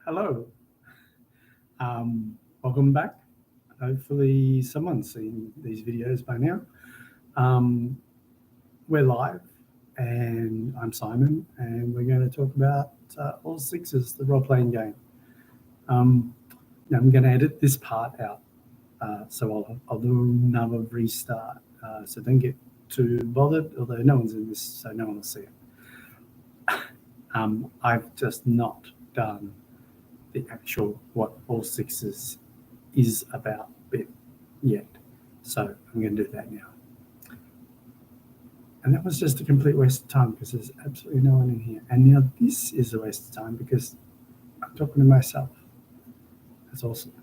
Hello. Welcome back. Hopefully someone's seen these videos by now. Um, we're live and I'm Simon and we're going to talk about All Sixes, the role-playing game. Now I'm going to edit this part out, so I'll do another restart. So don't get too bothered, although no one's in this, so no one will see it. I've just not done the actual what All Sixes is about bit yet. So I'm going to do that now. And that was just a complete waste of time because there's absolutely no one in here. And now this is a waste of time because I'm talking to myself. That's awesome.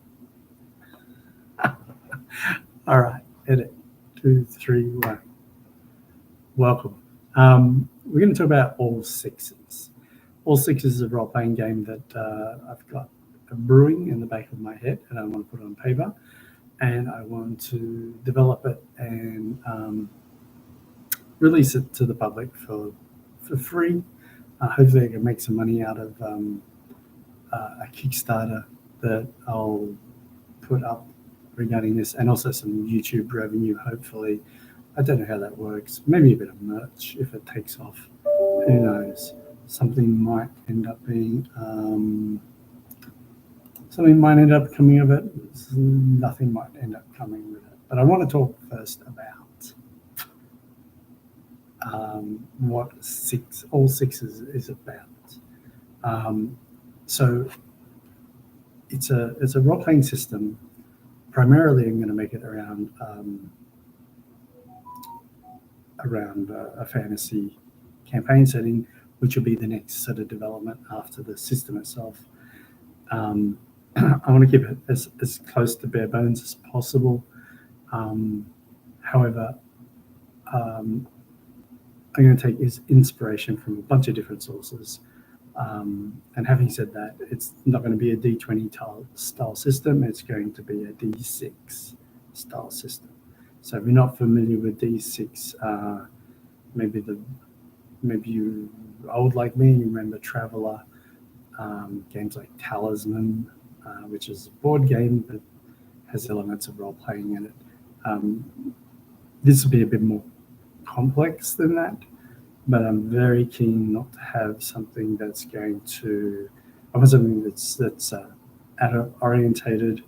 All right, edit. 2, 3, 1. Welcome. We're going to talk about All Sixes. All Sixes is a role-playing game that I've got brewing in the back of my head and I want to put it on paper and I want to develop it and release it to the public for free. Hopefully I can make some money out of a Kickstarter that I'll put up regarding this, and also some YouTube revenue, hopefully. I don't know how that works. Maybe a bit of merch if it takes off. Who knows? Something might end up being something might end up coming of it. Nothing might end up coming with it. But I want to talk first about what All Sixes is about. So it's a role-playing system. Primarily, I'm going to make it around a fantasy campaign setting, which will be the next sort of development after the system itself. I want to keep it as close to bare bones as possible. However, I'm going to take inspiration from a bunch of different sources. And having said that, it's not going to be a D20 style system. It's going to be a D6 style system. So if you're not familiar with D6, maybe you're old like me, you remember Traveller, games like Talisman, which is a board game that has elements of role-playing in it. This will be a bit more complex than that, but I'm very keen not to have something that's going to, I want something that's orientated,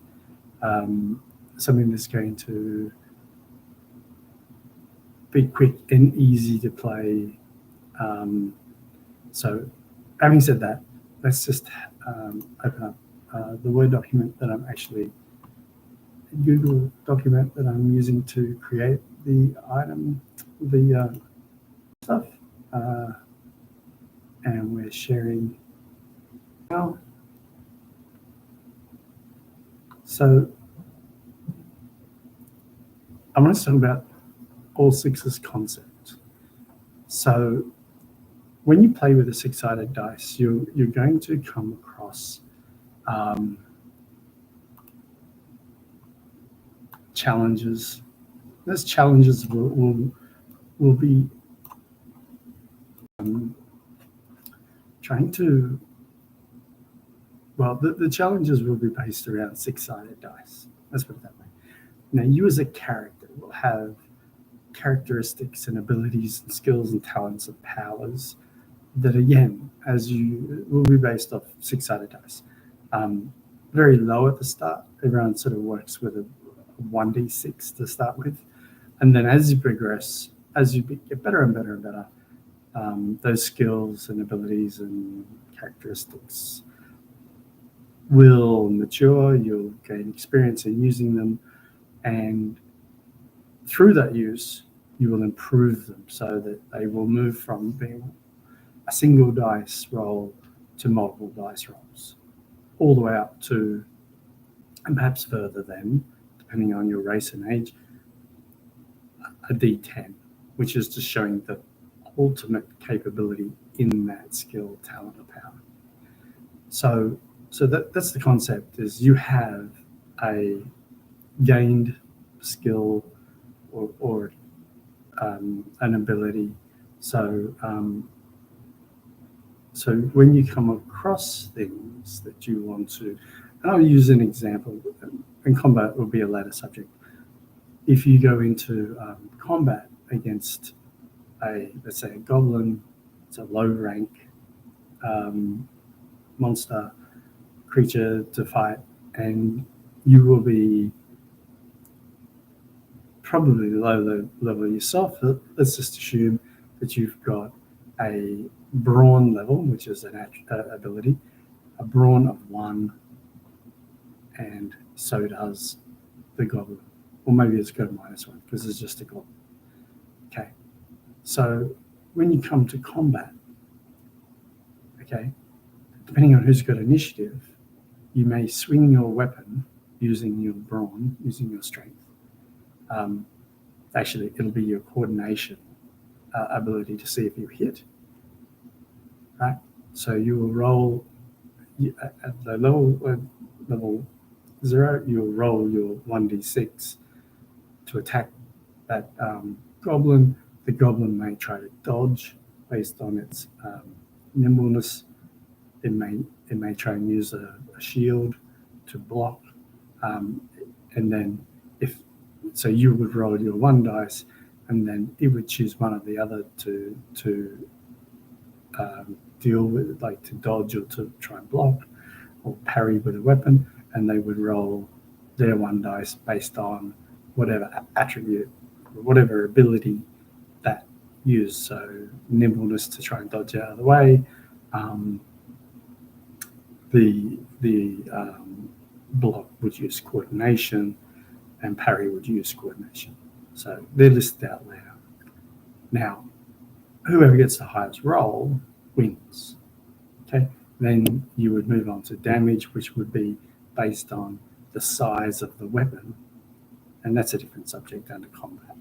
something that's going to be quick and easy to play. So having said that, let's just open up the Word document that I'm actually, Google document that I'm using to create the item, the stuff, and we're sharing now. So I want to talk about All Sixes concept. So when you play with a six-sided dice, you're going to come across challenges. Those challenges will be trying to, well, the challenges will be based around six-sided dice. Let's put it that way. Now, you as a character will have characteristics and abilities and skills and talents and powers that, again, as you will be based off six-sided dice. Very low at the start. Everyone sort of works with a 1d6 to start with. And then as you progress, as you get better and better and better, those skills and abilities and characteristics will mature. You'll gain experience in using them. And through that use, you will improve them so that they will move from being a single dice roll to multiple dice rolls, all the way up to, and perhaps further then, depending on your race and age, a D10, which is just showing the ultimate capability in that skill, talent, or power. So that's the concept, is you have a gained skill or an ability. So So when you come across things that you want to, and I'll use an example, and combat will be a later subject. If you go into combat against let's say a goblin, it's a low rank monster creature to fight, and you will be probably low level yourself. Let's just assume that you've got a brawn level, which is an ability, a brawn of 1, and so does the goblin. Or maybe it's got a -1 because it's just a goblin. Okay, so when you come to combat, okay, depending on who's got initiative, you may swing your weapon using your brawn, using your strength. Actually, it'll be your coordination ability to see if you hit, right? So you will roll at the level 0. You'll roll your 1d6 to attack that goblin. The goblin may try to dodge based on its nimbleness. It may try and use a shield to block, and then so you would roll your 1 dice, and then it would choose one or the other to deal with, like to dodge or to try and block or parry with a weapon, and they would roll their 1 dice based on whatever attribute, whatever ability that used. So nimbleness to try and dodge out of the way, the block would use coordination, and parry would use coordination. So they're listed out there. Now, whoever gets the highest roll wins. Okay, then you would move on to damage, which would be based on the size of the weapon, and that's a different subject under combat.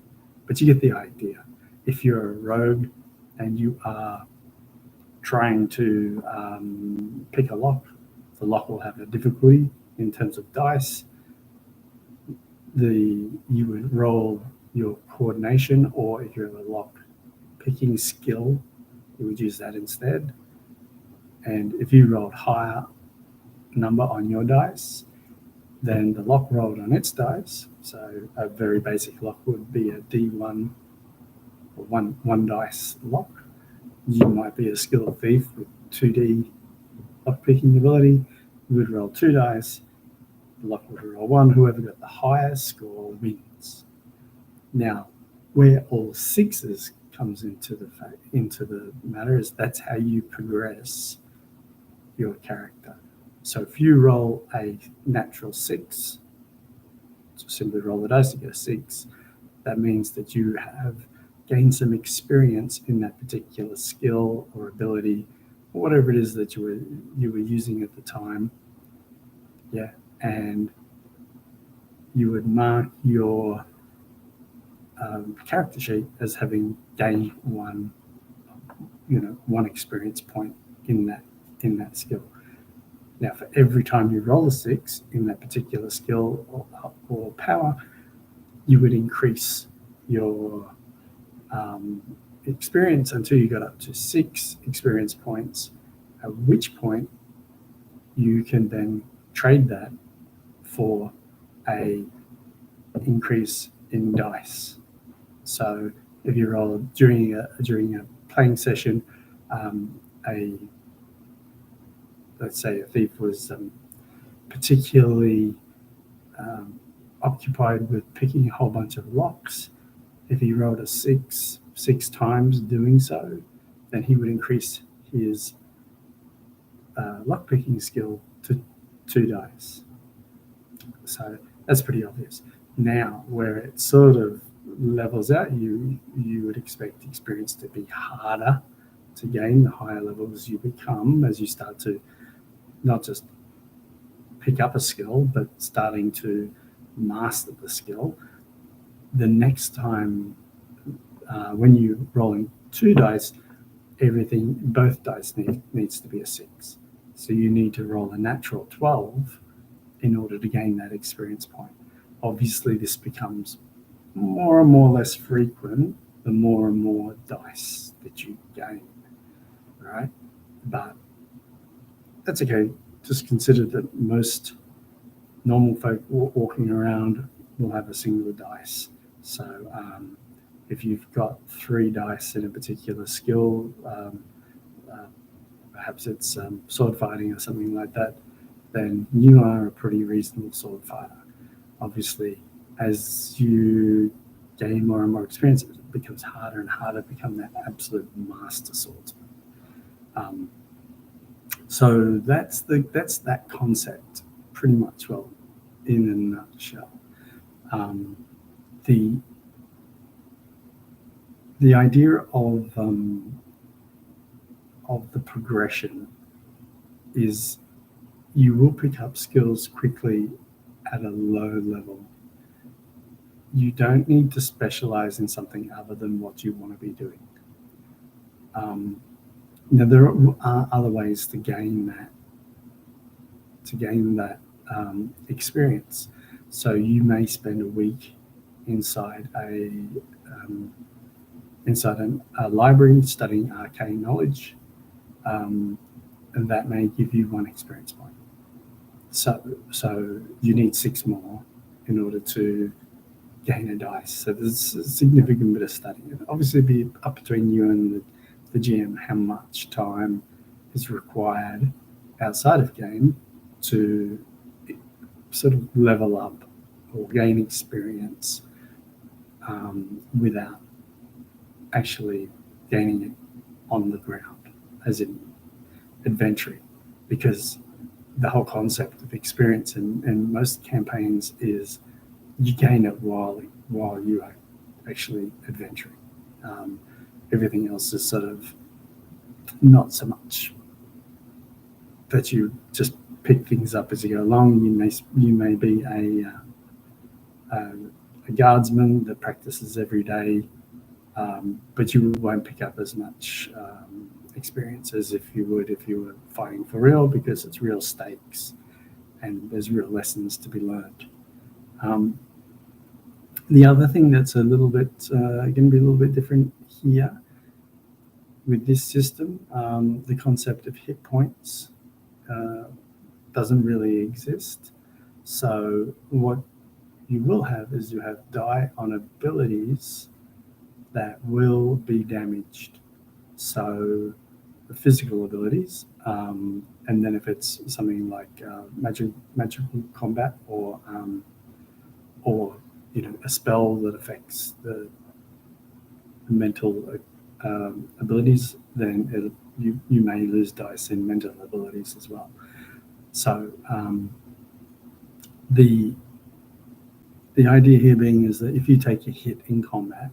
But you get the idea. If you're a rogue and you are trying to pick a lock, the lock will have a difficulty in terms of dice. You would roll your coordination, or if you have a lock picking skill, you would use that instead. And if you rolled higher number on your dice, then the lock rolled on its dice. So a very basic lock would be a D1 or one dice lock. You might be a skilled thief with 2D lock picking ability. You would roll 2 dice. The lock would roll 1. Whoever got the highest score wins. Now, where all 6s comes into the matter is that's how you progress your character. So if you roll a natural 6, so simply roll the dice to get a 6, that means that you have gained some experience in that particular skill or ability, or whatever it is that you were using at the time. Yeah, and you would mark your character sheet as having gained one experience point in that skill. Now, for every time you roll a 6 in that particular skill or power, you would increase your experience until you got up to 6 experience points, at which point you can then trade that for a increase in dice. So if you roll during a playing session, let's say a thief was particularly occupied with picking a whole bunch of locks. If he rolled a 6 times doing so, then he would increase his lock picking skill to 2 dice. So that's pretty obvious. Now, where it sort of levels out, you would expect experience to be harder to gain the higher levels you become, as you start to not just pick up a skill, but starting to master the skill. The next time when you're rolling 2 dice, both dice needs to be a 6. So you need to roll a natural 12 in order to gain that experience point. Obviously, this becomes more and more less frequent the more and more dice that you gain, right? but that's okay. Just consider that most normal folk walking around will have a single dice. So if you've got 3 dice in a particular skill, uh, perhaps it's sword fighting or something like that, then you are a pretty reasonable sword fighter. Obviously, as you gain more and more experience, it becomes harder and harder to become that absolute master swordsman. So that's that concept pretty much, well, in a nutshell. The idea of the progression is you will pick up skills quickly at a low level. You don't need to specialize in something other than what you want to be doing. Now there are other ways to gain that experience. So you may spend a week inside a library studying arcane knowledge, and that may give you 1 experience point. So you need 6 more in order to gain a dice. So there's a significant bit of studying. It'll obviously be up between you and the GM how much time is required outside of game to sort of level up or gain experience without actually gaining it on the ground, as in adventuring, because the whole concept of experience in most campaigns is you gain it while you are actually adventuring. Everything else is sort of not so much that you just pick things up as you go along. You may be a guardsman that practices every day, but you won't pick up as much experience as if you were fighting for real, because it's real stakes and there's real lessons to be learned. The other thing that's a little bit going to be a little bit different here with this system, the concept of hit points doesn't really exist. So what you will have is you have die on abilities that will be damaged. So the physical abilities, and then if it's something like magical combat or a spell that affects the mental abilities, then you may lose dice in mental abilities as well. So the idea here being is that if you take a hit in combat,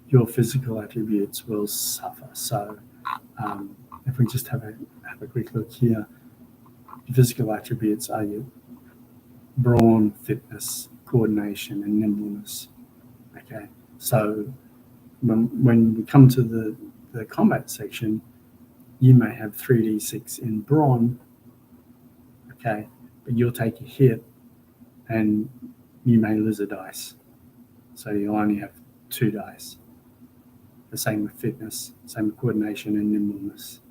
your physical attributes will suffer. So if we just have a quick look here, your physical attributes are your brawn, fitness, coordination, and nimbleness. Okay, so when we come to the combat section, you may have 3d6 in brawn, okay, but you'll take a hit and you may lose a dice. So you'll only have 2 dice. The same with fitness, same with coordination and nimbleness.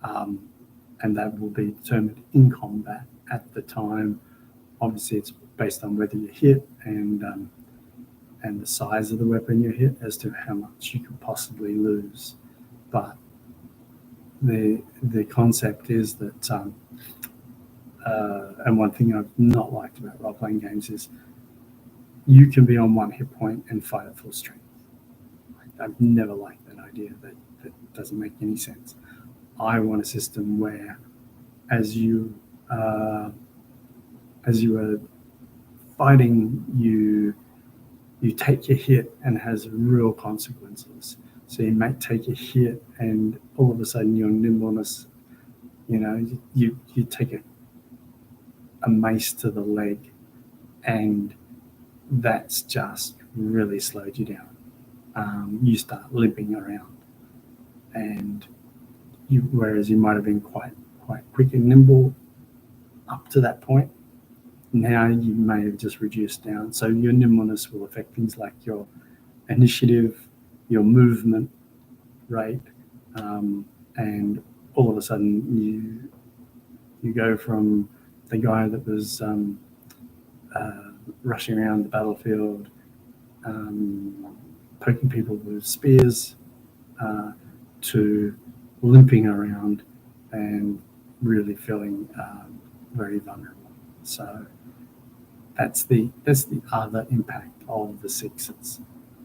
And that will be determined in combat at the time. Obviously, it's based on whether you hit and the size of the weapon you hit as to how much you could possibly lose. But the concept is that, and one thing I've not liked about role-playing games is you can be on 1 hit point and fight at full strength. I've never liked that idea. That doesn't make any sense. I want a system where as you are fighting, you take a hit and it has real consequences. So you might take a hit and all of a sudden your nimbleness, you take a mace to the leg and that's just really slowed you down. You start limping around, and whereas you might have been quite quick and nimble up to that point, now you may have just reduced down. So your nimbleness will affect things like your initiative, your movement rate, and all of a sudden you go from the guy that was rushing around the battlefield, poking people with spears, to limping around and really feeling very vulnerable. So that's the other impact of the sixes.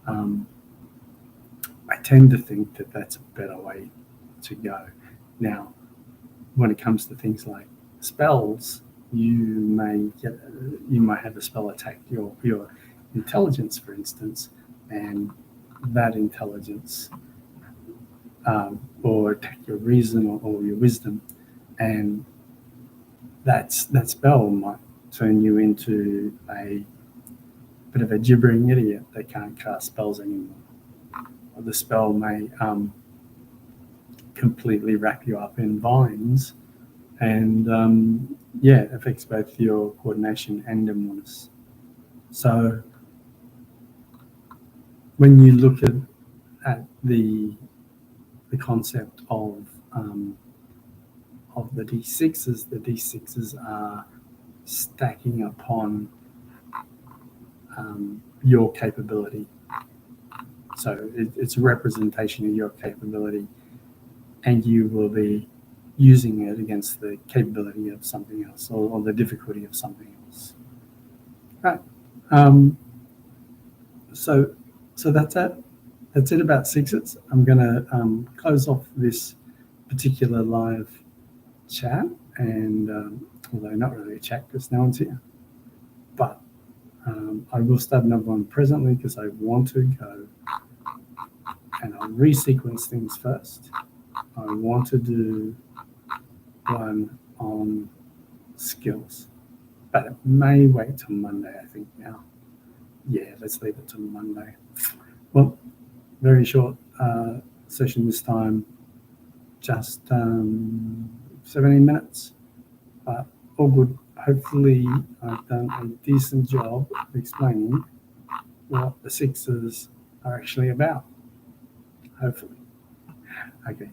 I tend to think that that's a better way to go. Now, when it comes to things like spells, you might have a spell attack your intelligence, for instance, and that intelligence, or attack your reason or your wisdom, and that spell might turn you into a bit of a gibbering idiot that can't cast spells anymore. Or the spell may completely wrap you up in vines, and affects both your coordination and nimbleness. So when you look at the concept of the D6s, the D6s are stacking upon your capability. So it's a representation of your capability, and you will be using it against the capability of something else, or the difficulty of something else. Right. So that's it. That's it about sixes. I'm going to close off this particular live chat, and although not really a chat because no one's here, but I will start another one presently because I want to go, and I'll resequence things first. I want to do one on skills, but it may wait till Monday, I think now. Yeah, let's leave it till Monday. Well, very short session this time, just 17 minutes, but all good. Hopefully I've done a decent job of explaining what the sixes are actually about. Hopefully. Okay.